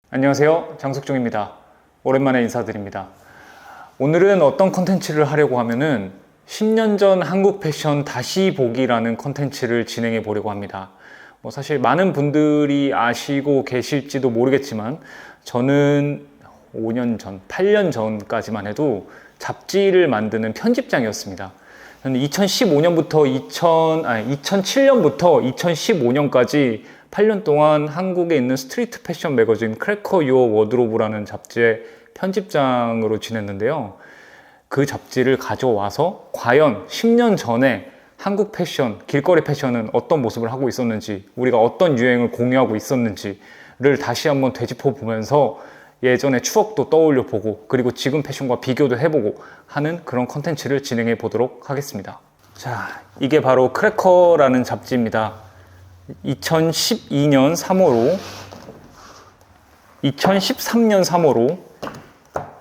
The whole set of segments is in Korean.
안녕하세요, 장석중입니다. 오랜만에 인사드립니다. 오늘은 어떤 컨텐츠를 하려고 하면은 10년 전 한국 패션 다시 보기라는 컨텐츠를 진행해 보려고 합니다. 사실 많은 분들이 아시고 계실지도 모르겠지만 저는 5년 전, 8년 전까지만 해도 잡지를 만드는 편집장이었습니다. 2015년부터 2007년부터 2015년까지 8년 동안 한국에 있는 스트리트 패션 매거진 크래커 유어 워드로브라는 잡지의 편집장으로 지냈는데요. 그 잡지를 가져와서 과연 10년 전에 한국 패션, 길거리 패션은 어떤 모습을 하고 있었는지, 우리가 어떤 유행을 공유하고 있었는지를 다시 한번 되짚어 보면서 예전의 추억도 떠올려 보고, 그리고 지금 패션과 비교도 해보고 하는 그런 컨텐츠를 진행해 보도록 하겠습니다. 자, 이게 바로 크래커라는 잡지입니다. 2012년 3호로, 2013년 3호로,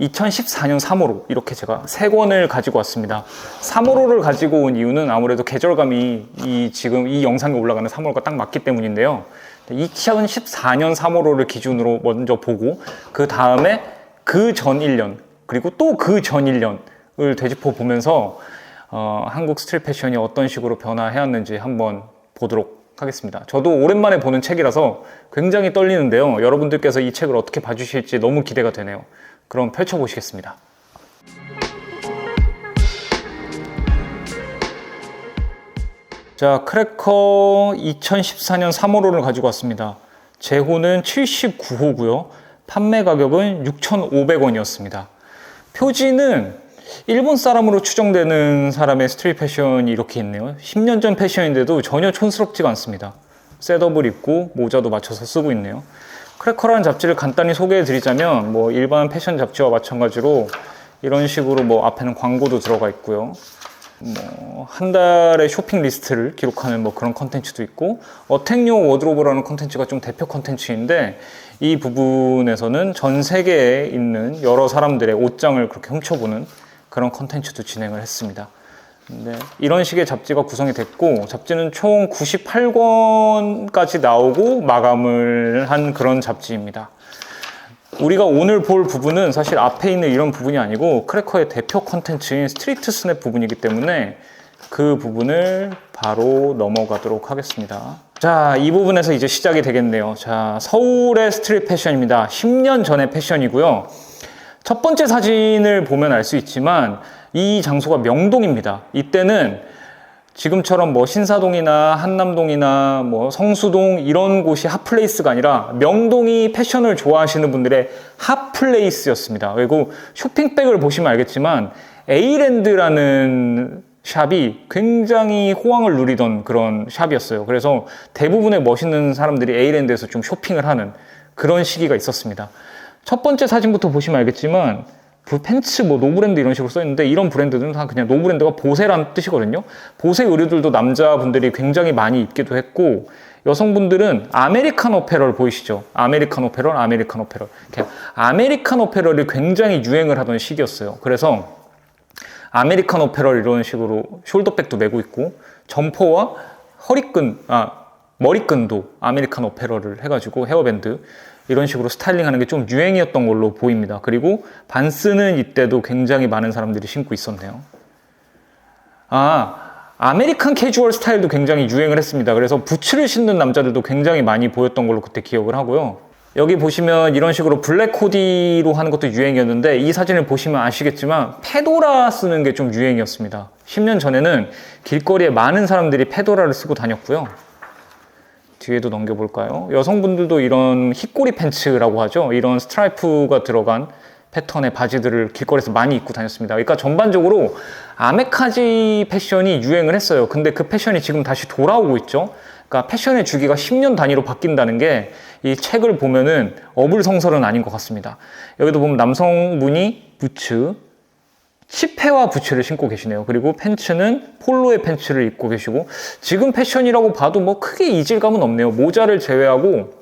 2014년 3호로 이렇게 제가 3권을 가지고 왔습니다. 3호로를 가지고 온 이유는 아무래도 계절감이 지금 이 영상에 올라가는 3호로가 딱 맞기 때문인데요. 2014년 3호로를 기준으로 먼저 보고, 그 다음에 그 전 1년, 그리고 또 그 전 1년을 되짚어 보면서 한국 스트릿 패션이 어떤 식으로 변화해왔는지 한번 보도록 하겠습니다. 저도 오랜만에 보는 책이라서 굉장히 떨리는데요. 여러분들께서 이 책을 어떻게 봐주실지 너무 기대가 되네요. 그럼 펼쳐보시겠습니다. 자, 크래커 2014년 3호로를 가지고 왔습니다. 재호는 79호고요. 판매 가격은 6,500원이었습니다. 표지는 일본 사람으로 추정되는 사람의 스트릿 패션이 이렇게 있네요. 10년 전 패션인데도 전혀 촌스럽지가 않습니다. 셋업을 입고 모자도 맞춰서 쓰고 있네요. 크래커라는 잡지를 간단히 소개해 드리자면, 일반 패션 잡지와 마찬가지로 이런 식으로 앞에는 광고도 들어가 있고요. 한 달의 쇼핑 리스트를 기록하는 그런 컨텐츠도 있고, 어택 유어 워드로브라는 컨텐츠가 좀 대표 컨텐츠인데, 이 부분에서는 전 세계에 있는 여러 사람들의 옷장을 그렇게 훔쳐보는 그런 컨텐츠도 진행을 했습니다. 이런 식의 잡지가 구성이 됐고, 잡지는 총 98권까지 나오고 마감을 한 그런 잡지입니다. 우리가 오늘 볼 부분은 사실 앞에 있는 이런 부분이 아니고 크래커의 대표 컨텐츠인 스트리트 스냅 부분이기 때문에 그 부분을 바로 넘어가도록 하겠습니다. 자, 이 부분에서 이제 시작이 되겠네요. 자, 서울의 스트릿 패션입니다. 10년 전의 패션이고요. 첫 번째 사진을 보면 알 수 있지만 이 장소가 명동입니다. 이때는 지금처럼 신사동이나 한남동이나 성수동 이런 곳이 핫플레이스가 아니라 명동이 패션을 좋아하시는 분들의 핫플레이스였습니다. 그리고 쇼핑백을 보시면 알겠지만 에이랜드라는 샵이 굉장히 호황을 누리던 그런 샵이었어요. 그래서 대부분의 멋있는 사람들이 에이랜드에서 좀 쇼핑을 하는 그런 시기가 있었습니다. 첫 번째 사진부터 보시면 알겠지만 팬츠 노브랜드 이런 식으로 써있는데, 이런 브랜드들은 다 그냥 노브랜드가 보세라는 뜻이거든요. 보세 의류들도 남자분들이 굉장히 많이 입기도 했고, 여성분들은 아메리칸 어페럴 보이시죠? 아메리칸 어페럴. 아메리칸 어페럴이 굉장히 유행을 하던 시기였어요. 그래서 아메리칸 어페럴 이런 식으로 숄더백도 메고 있고, 점퍼와 머리끈도 아메리칸 어페럴을 해가지고 헤어밴드 이런 식으로 스타일링하는 게 좀 유행이었던 걸로 보입니다. 그리고 반스는 이때도 굉장히 많은 사람들이 신고 있었네요. 아메리칸 캐주얼 스타일도 굉장히 유행을 했습니다. 그래서 부츠를 신는 남자들도 굉장히 많이 보였던 걸로 그때 기억을 하고요. 여기 보시면 이런 식으로 블랙 코디로 하는 것도 유행이었는데, 이 사진을 보시면 아시겠지만 페도라 쓰는 게 좀 유행이었습니다. 10년 전에는 길거리에 많은 사람들이 페도라를 쓰고 다녔고요. 뒤에도 넘겨볼까요? 여성분들도 이런 힙꼬리 팬츠라고 하죠. 이런 스트라이프가 들어간 패턴의 바지들을 길거리에서 많이 입고 다녔습니다. 그러니까 전반적으로 아메카지 패션이 유행을 했어요. 근데 그 패션이 지금 다시 돌아오고 있죠. 그러니까 패션의 주기가 10년 단위로 바뀐다는 게 이 책을 보면은 어불성설은 아닌 것 같습니다. 여기도 보면 남성분이 부츠, 치페와 부츠를 신고 계시네요. 그리고 팬츠는 폴로의 팬츠를 입고 계시고, 지금 패션이라고 봐도 크게 이질감은 없네요. 모자를 제외하고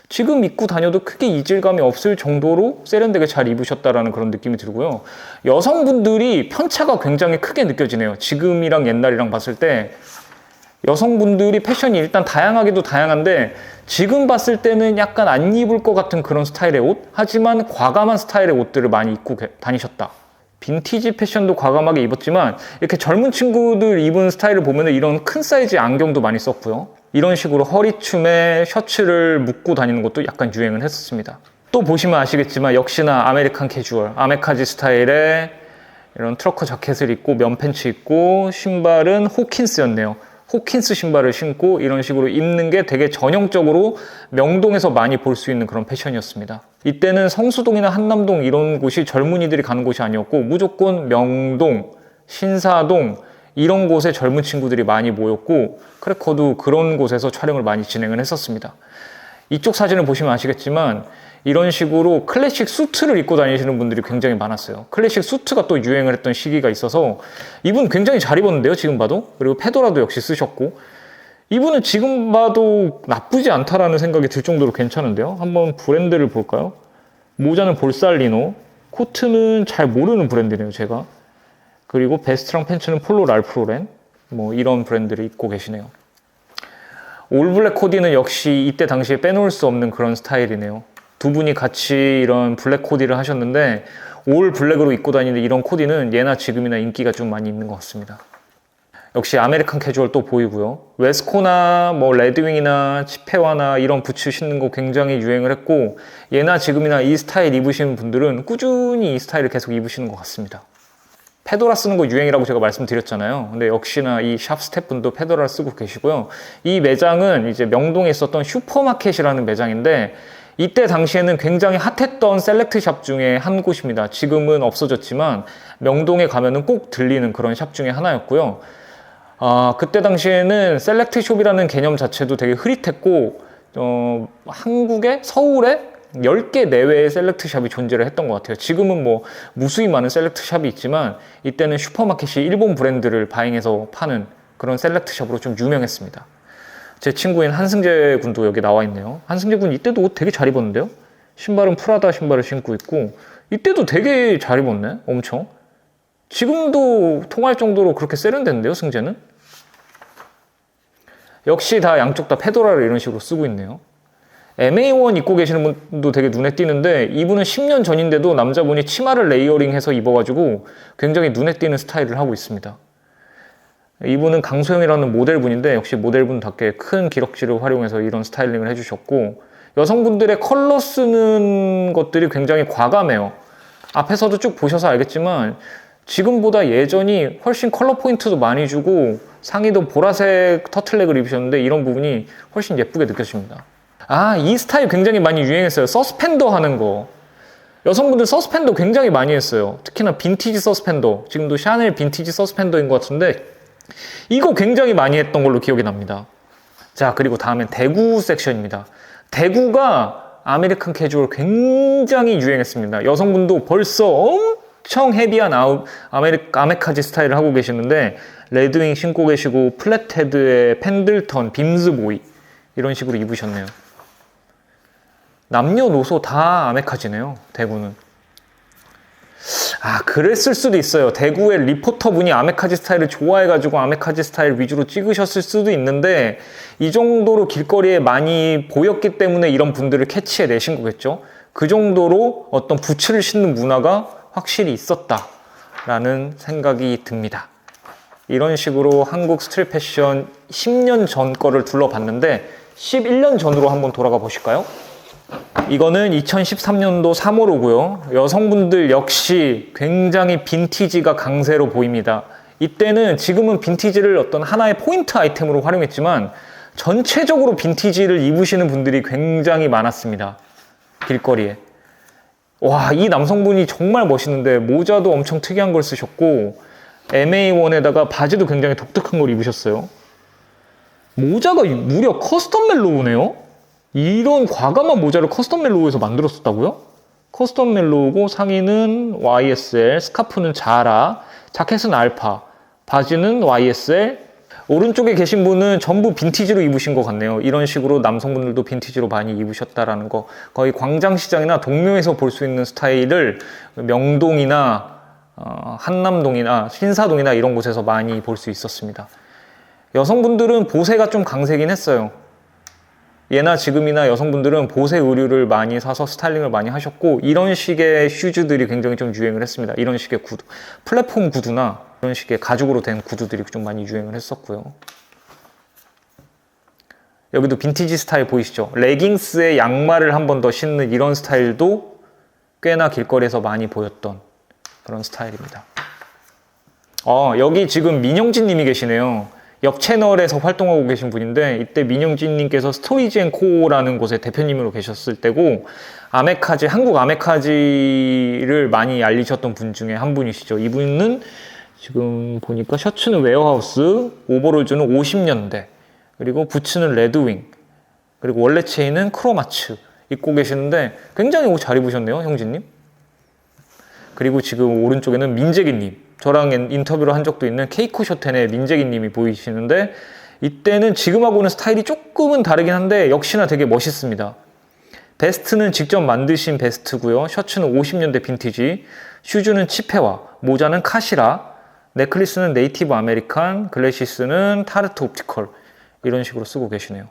지금 입고 다녀도 크게 이질감이 없을 정도로 세련되게 잘 입으셨다라는 그런 느낌이 들고요. 여성분들이 편차가 굉장히 크게 느껴지네요. 지금이랑 옛날이랑 봤을 때 여성분들이 패션이 일단 다양하기도 다양한데 지금 봤을 때는 약간 안 입을 것 같은 그런 스타일의 옷, 하지만 과감한 스타일의 옷들을 많이 입고 다니셨다. 빈티지 패션도 과감하게 입었지만 이렇게 젊은 친구들 입은 스타일을 보면 이런 큰 사이즈 안경도 많이 썼고요. 이런 식으로 허리춤에 셔츠를 묶고 다니는 것도 약간 유행을 했었습니다. 또 보시면 아시겠지만 역시나 아메리칸 캐주얼, 아메카지 스타일의 이런 트러커 자켓을 입고 면팬츠 입고 신발은 호킨스였네요. 호킨스 신발을 신고 이런 식으로 입는 게 되게 전형적으로 명동에서 많이 볼 수 있는 그런 패션이었습니다. 이때는 성수동이나 한남동 이런 곳이 젊은이들이 가는 곳이 아니었고 무조건 명동, 신사동 이런 곳에 젊은 친구들이 많이 모였고 크래커도 그런 곳에서 촬영을 많이 진행을 했었습니다. 이쪽 사진을 보시면 아시겠지만 이런 식으로 클래식 수트를 입고 다니시는 분들이 굉장히 많았어요. 클래식 수트가 또 유행을 했던 시기가 있어서 이분 굉장히 잘 입었는데요, 지금 봐도. 그리고 페도라도 역시 쓰셨고 이분은 지금 봐도 나쁘지 않다라는 생각이 들 정도로 괜찮은데요. 한번 브랜드를 볼까요? 모자는 볼살리노, 코트는 잘 모르는 브랜드네요, 제가. 그리고 베스트랑 팬츠는 폴로 랄프 로렌, 뭐 이런 브랜드를 입고 계시네요. 올블랙 코디는 역시 이때 당시에 빼놓을 수 없는 그런 스타일이네요. 두 분이 같이 이런 블랙 코디를 하셨는데 올 블랙으로 입고 다니는 이런 코디는 예나 지금이나 인기가 좀 많이 있는 것 같습니다. 역시 아메리칸 캐주얼 또 보이고요. 웨스코나 뭐 레드윙이나 치페와나 이런 부츠 신는 거 굉장히 유행을 했고 예나 지금이나 이 스타일 입으시는 분들은 꾸준히 이 스타일을 계속 입으시는 것 같습니다. 페도라 쓰는 거 유행이라고 제가 말씀드렸잖아요. 근데 역시나 이 샵 스태프분도 페도라를 쓰고 계시고요. 이 매장은 이제 명동에 있었던 슈퍼마켓이라는 매장인데 이때 당시에는 굉장히 핫했던 셀렉트 샵 중에 한 곳입니다. 지금은 없어졌지만 명동에 가면은 꼭 들리는 그런 샵 중에 하나였고요. 그때 당시에는 셀렉트 숍이라는 개념 자체도 되게 흐릿했고 한국에 서울에 10개 내외의 셀렉트 샵이 존재를 했던 것 같아요. 지금은 뭐 무수히 많은 셀렉트 샵이 있지만 이때는 슈퍼마켓이 일본 브랜드를 바잉해서 파는 그런 셀렉트 샵으로 좀 유명했습니다. 제 친구인 한승재 군도 여기 나와 있네요. 한승재 군 이때도 옷 되게 잘 입었는데요. 신발은 프라다 신발을 신고 있고 이때도 되게 잘 입었네. 엄청. 지금도 통할 정도로 그렇게 세련됐는데요, 승재는. 역시 다 양쪽 다 페도라를 이런 식으로 쓰고 있네요. MA1 입고 계시는 분도 되게 눈에 띄는데 이분은 10년 전인데도 남자분이 치마를 레이어링해서 입어가지고 굉장히 눈에 띄는 스타일을 하고 있습니다. 이분은 강소영이라는 모델분인데 역시 모델분답게 큰 기럭지를 활용해서 이런 스타일링을 해주셨고 여성분들의 컬러 쓰는 것들이 굉장히 과감해요. 앞에서도 쭉 보셔서 알겠지만 지금보다 예전이 훨씬 컬러 포인트도 많이 주고 상의도 보라색 터틀넥을 입으셨는데 이런 부분이 훨씬 예쁘게 느껴집니다. 이 스타일 굉장히 많이 유행했어요. 서스펜더 하는 거. 여성분들 서스펜더 굉장히 많이 했어요. 특히나 빈티지 서스펜더. 지금도 샤넬 빈티지 서스펜더인 것 같은데 이거 굉장히 많이 했던 걸로 기억이 납니다. 자, 그리고 다음엔 대구 섹션입니다. 대구가 아메리칸 캐주얼 굉장히 유행했습니다. 여성분도 벌써 엄청 헤비한 아메카지 스타일을 하고 계시는데 레드윙 신고 계시고 플랫헤드에 펜들턴, 빔스보이 이런 식으로 입으셨네요. 남녀노소 다 아메카지네요, 대구는. 그랬을 수도 있어요. 대구의 리포터 분이 아메카지 스타일을 좋아해가지고 아메카지 스타일 위주로 찍으셨을 수도 있는데 이 정도로 길거리에 많이 보였기 때문에 이런 분들을 캐치해내신 거겠죠. 그 정도로 어떤 부츠를 신는 문화가 확실히 있었다라는 생각이 듭니다. 이런 식으로 한국 스트릿 패션 10년 전 거를 둘러봤는데 11년 전으로 한번 돌아가 보실까요? 이거는 2013년도 3월호고요. 여성분들 역시 굉장히 빈티지가 강세로 보입니다. 이때는 지금은 빈티지를 어떤 하나의 포인트 아이템으로 활용했지만 전체적으로 빈티지를 입으시는 분들이 굉장히 많았습니다. 길거리에. 와, 이 남성분이 정말 멋있는데 모자도 엄청 특이한 걸 쓰셨고 MA1에다가 바지도 굉장히 독특한 걸 입으셨어요. 모자가 무려 커스텀 멜로우네요. 이런 과감한 모자를 커스텀 멜로우에서 만들었었다고요? 커스텀 멜로우고 상의는 YSL, 스카프는 자라, 자켓은 알파, 바지는 YSL. 오른쪽에 계신 분은 전부 빈티지로 입으신 것 같네요. 이런 식으로 남성분들도 빈티지로 많이 입으셨다라는 거. 거의 광장시장이나 동묘에서 볼 수 있는 스타일을 명동이나 한남동이나 신사동이나 이런 곳에서 많이 볼 수 있었습니다. 여성분들은 보세가 좀 강세긴 했어요. 예나 지금이나 여성분들은 보세 의류를 많이 사서 스타일링을 많이 하셨고, 이런 식의 슈즈들이 굉장히 좀 유행을 했습니다. 이런 식의 구두, 플랫폼 구두나 이런 식의 가죽으로 된 구두들이 좀 많이 유행을 했었고요. 여기도 빈티지 스타일 보이시죠? 레깅스에 양말을 한 번 더 신는 이런 스타일도 꽤나 길거리에서 많이 보였던 그런 스타일입니다. 여기 지금 민영진 님이 계시네요. 옆 채널에서 활동하고 계신 분인데, 이때 민영진 님께서 스토리지앤코라는 곳의 대표님으로 계셨을 때고, 아메카지, 한국 아메카지를 많이 알리셨던 분 중에 한 분이시죠. 이분은 지금 보니까 셔츠는 웨어하우스, 오버롤즈는 50년대, 그리고 부츠는 레드윙, 그리고 원래 체인은 크로마츠 입고 계시는데 굉장히 옷 잘 입으셨네요, 형진님. 그리고 지금 오른쪽에는 민재기님, 저랑 인터뷰를 한 적도 있는 케이코 쇼텐의 민재기님이 보이시는데, 이때는 지금하고는 스타일이 조금은 다르긴 한데 역시나 되게 멋있습니다. 베스트는 직접 만드신 베스트고요. 셔츠는 50년대 빈티지, 슈즈는 치페와, 모자는 카시라, 넥클리스는 네이티브 아메리칸, 글래시스는 타르트 옵티컬, 이런 식으로 쓰고 계시네요.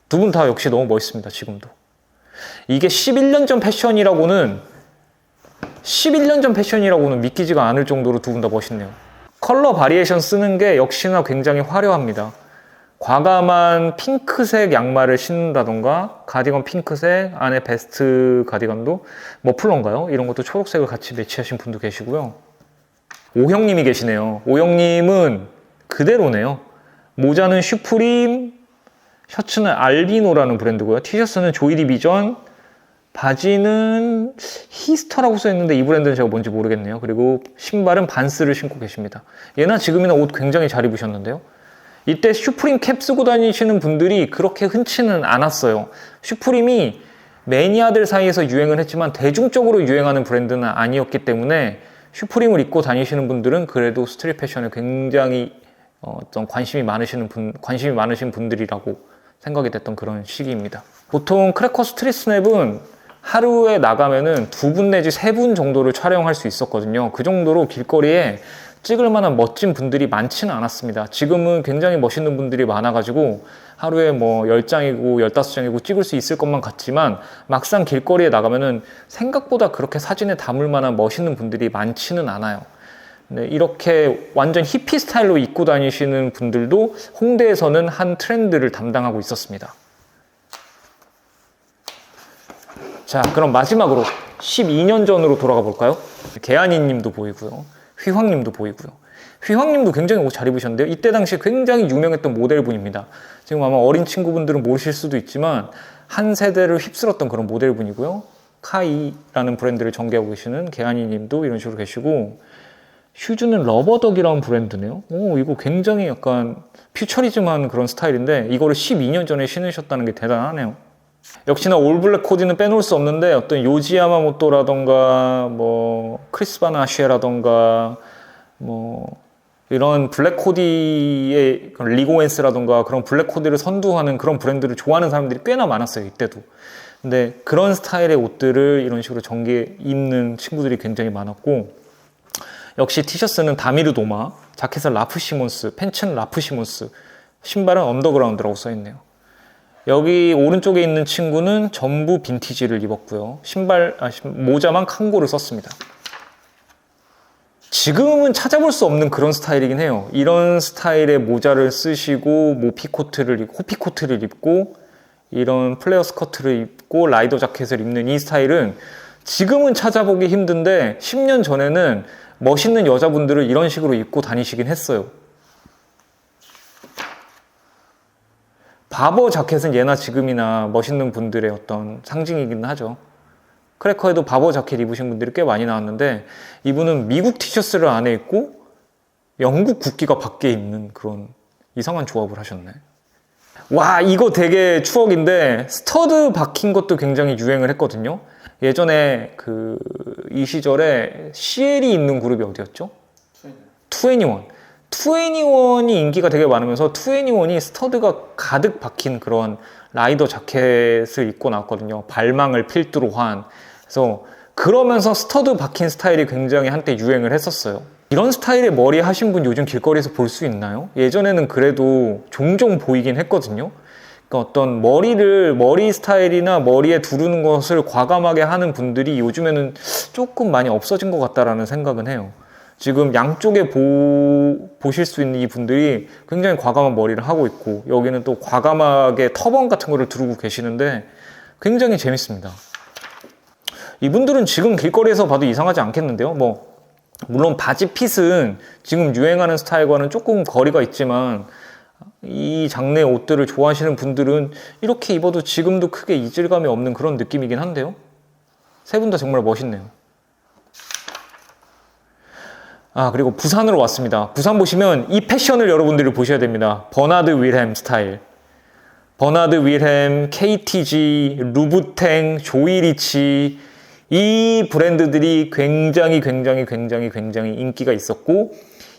두 분 다 역시 너무 멋있습니다. 지금도. 이게 11년 전 패션이라고는 믿기지가 않을 정도로 두 분 다 멋있네요. 컬러 바리에이션 쓰는 게 역시나 굉장히 화려합니다. 과감한 핑크색 양말을 신는다던가, 가디건 핑크색, 안에 베스트 가디건도 머플러인가요? 이런 것도 초록색을 같이 매치하신 분도 계시고요. 오형님이 계시네요. 오형님은 그대로네요. 모자는 슈프림, 셔츠는 알비노라는 브랜드고요. 티셔츠는 조이디비전, 바지는 히스터라고 써있는데 이 브랜드는 제가 뭔지 모르겠네요. 그리고 신발은 반스를 신고 계십니다. 예나 지금이나 옷 굉장히 잘 입으셨는데요. 이때 슈프림 캡 쓰고 다니시는 분들이 그렇게 흔치는 않았어요. 슈프림이 매니아들 사이에서 유행을 했지만 대중적으로 유행하는 브랜드는 아니었기 때문에 슈프림을 입고 다니시는 분들은 그래도 스트릿 패션에 굉장히 관심이 많으신 분들이라고 생각이 됐던 그런 시기입니다. 보통 크래커 스트릿 스냅은 하루에 나가면은 2분 내지 3분 정도를 촬영할 수 있었거든요. 그 정도로 길거리에 찍을 만한 멋진 분들이 많지는 않았습니다. 지금은 굉장히 멋있는 분들이 많아가지고 하루에 뭐 10장이고 15장이고 찍을 수 있을 것만 같지만, 막상 길거리에 나가면은 생각보다 그렇게 사진에 담을 만한 멋있는 분들이 많지는 않아요. 네, 이렇게 완전 히피 스타일로 입고 다니시는 분들도 홍대에서는 한 트렌드를 담당하고 있었습니다. 자, 그럼 마지막으로 12년 전으로 돌아가 볼까요? 개한이 님도 보이고요. 휘황 님도 보이고요. 휘황 님도 굉장히 옷 잘 입으셨는데요. 이때 당시 굉장히 유명했던 모델분입니다. 지금 아마 어린 친구분들은 모르실 수도 있지만 한 세대를 휩쓸었던 그런 모델분이고요. 카이라는 브랜드를 전개하고 계시는 개한이 님도 이런 식으로 계시고, 슈즈는 러버덕이라는 브랜드네요. 이거 굉장히 약간 퓨처리즘한 그런 스타일인데 이거를 12년 전에 신으셨다는 게 대단하네요. 역시나 올블랙 코디는 빼놓을 수 없는데, 어떤 요지 야마모토라던가 뭐 크리스 바나쉬에라던가 뭐 이런 블랙 코디의 리고엔스라던가 그런 블랙 코디를 선두하는 그런 브랜드를 좋아하는 사람들이 꽤나 많았어요, 이때도. 근데 그런 스타일의 옷들을 이런 식으로 전개 입는 친구들이 굉장히 많았고, 역시 티셔츠는 다미르 도마, 자켓은 라프 시몬스, 팬츠는 라프 시몬스, 신발은 언더그라운드라고 써있네요. 여기 오른쪽에 있는 친구는 전부 빈티지를 입었고요. 모자만 칸고를 썼습니다. 지금은 찾아볼 수 없는 그런 스타일이긴 해요. 이런 스타일의 모자를 쓰시고 호피코트를 입고 이런 플레어 스커트를 입고 라이더 자켓을 입는 이 스타일은 지금은 찾아보기 힘든데 10년 전에는 멋있는 여자분들을 이런 식으로 입고 다니시긴 했어요. 바버 자켓은 예나 지금이나 멋있는 분들의 어떤 상징이긴 하죠. 크래커에도 바버 자켓 입으신 분들이 꽤 많이 나왔는데, 이분은 미국 티셔츠를 안에 입고 영국 국기가 밖에 있는 그런 이상한 조합을 하셨네. 와, 이거 되게 추억인데, 스터드 박힌 것도 굉장히 유행을 했거든요. 예전에 이 시절에 CL이 있는 그룹이 어디였죠? 2NE1이 인기가 되게 많으면서 2NE1이 스터드가 가득 박힌 그런 라이더 자켓을 입고 나왔거든요. 발망을 필두로 한. 그래서 그러면서 스터드 박힌 스타일이 굉장히 한때 유행을 했었어요. 이런 스타일의 머리 하신 분 요즘 길거리에서 볼 수 있나요? 예전에는 그래도 종종 보이긴 했거든요. 그러니까 어떤 머리 스타일이나 머리에 두르는 것을 과감하게 하는 분들이 요즘에는 조금 많이 없어진 것 같다라는 생각은 해요. 지금 양쪽에 보실 수 있는 이 분들이 굉장히 과감한 머리를 하고 있고, 여기는 또 과감하게 터번 같은 거를 두르고 계시는데 굉장히 재밌습니다. 이분들은 지금 길거리에서 봐도 이상하지 않겠는데요? 물론 바지 핏은 지금 유행하는 스타일과는 조금 거리가 있지만, 이 장르의 옷들을 좋아하시는 분들은 이렇게 입어도 지금도 크게 이질감이 없는 그런 느낌이긴 한데요. 세 분 다 정말 멋있네요. 그리고 부산으로 왔습니다. 부산 보시면 이 패션을 여러분들이 보셔야 됩니다. 버나드 윌햄 스타일. 버나드 윌햄, KTG, 루부탱, 조이리치, 이 브랜드들이 굉장히 인기가 있었고,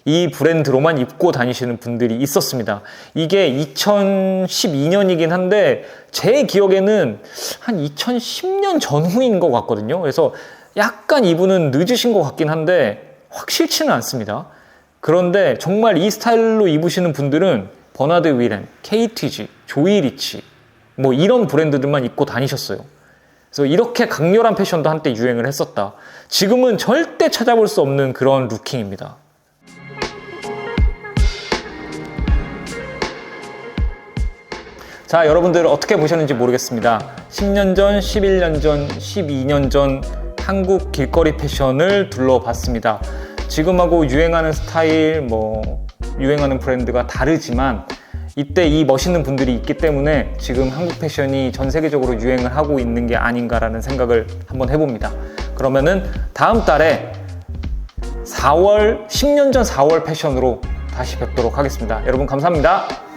이 브랜드로만 입고 다니시는 분들이 있었습니다. 이게 2012년이긴 한데 제 기억에는 한 2010년 전후인 것 같거든요. 그래서 약간 이분은 늦으신 것 같긴 한데 확실치는 않습니다. 그런데 정말 이 스타일로 입으시는 분들은 버나드 윌햄, KTG, 조이리치 이런 브랜드들만 입고 다니셨어요. 그래서 이렇게 강렬한 패션도 한때 유행을 했었다. 지금은 절대 찾아볼 수 없는 그런 루킹입니다. 자, 여러분들 어떻게 보셨는지 모르겠습니다. 10년 전, 11년 전, 12년 전 한국 길거리 패션을 둘러봤습니다. 지금하고 유행하는 스타일, 유행하는 브랜드가 다르지만 이때 이 멋있는 분들이 있기 때문에 지금 한국 패션이 전 세계적으로 유행을 하고 있는 게 아닌가라는 생각을 한번 해봅니다. 그러면은 다음 달에 10년 전 4월 패션으로 다시 뵙도록 하겠습니다. 여러분 감사합니다.